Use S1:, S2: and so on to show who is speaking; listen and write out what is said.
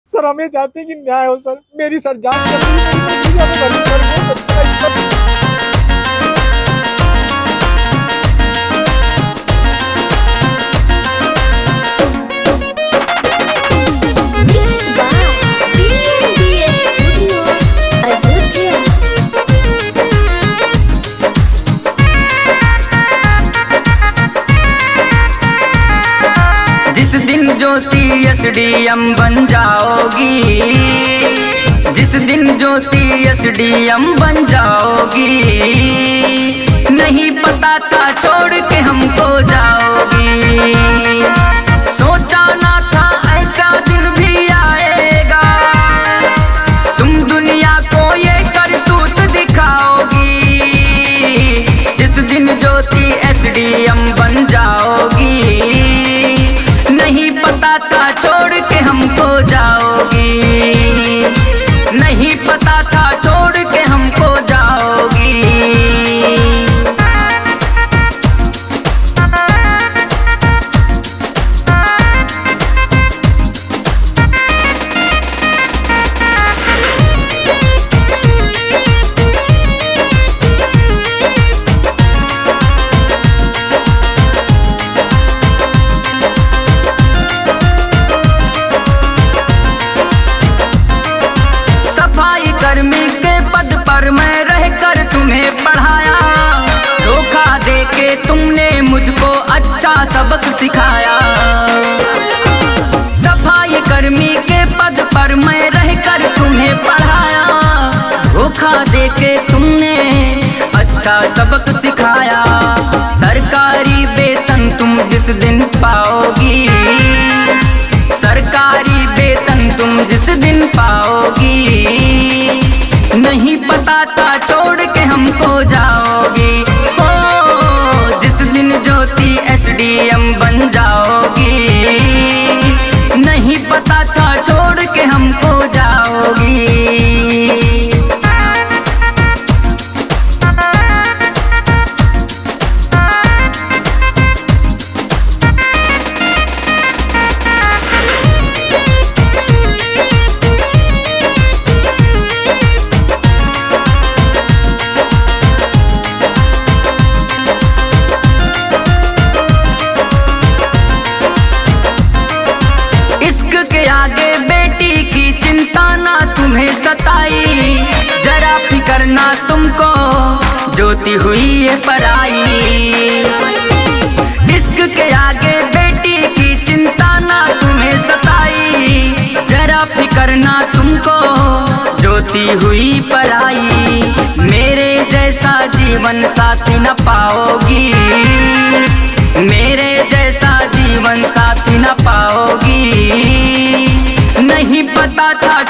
S1: सर हम ये चाहते हैं कि न्याय हो सर, मेरी सर जान चल रही है, मेरी सर भरी सर, वो सर।
S2: जिस दिन ज्योति एसडीएम बन जाओगी, जिस दिन ज्योति एसडीएम बन जाओगी, नहीं पता था छोड़ के हमको जाओगी। सोचा ना था ऐसा दिन भी आएगा, तुम दुनिया को ये करतूत दिखाओगी। जिस दिन ज्योति एसडीएम बन जाओगी, नहीं पता था छोड़ के हमको जाओगी, नहीं पता था छोड़ के हमको जाओगी। कर्मी के पद पर मैं रहकर तुम्हें पढ़ाया, धोखा देके तुमने मुझको अच्छा सबक सिखाया। सफाई कर्मी के पद पर मैं रहकर तुम्हें पढ़ाया, धोखा देके तुमने अच्छा सबक सिखाया। सरकारी वेतन तुम जिस दिन पाओगी, सरकारी वेतन तुम जिस दिन पाओगी, नहीं पता था छोड़ के हमको जाओगी। ओ जिस दिन ज्योति एसडीएम बन जाओगी, नहीं पता था छोड़ के हमको जाओगी। आगे बेटी की चिंता ना तुम्हें सताई, जरा फिकर ना तुमको ज्योति हुई है पराई। इश्क के आगे बेटी की चिंता ना तुम्हें सताई, जरा फिकर ना तुमको ज्योति हुई पराई। मेरे जैसा जीवन साथी न पाओगी, मेरे जैसा जीवन साथी न पाओगी, नहीं पता था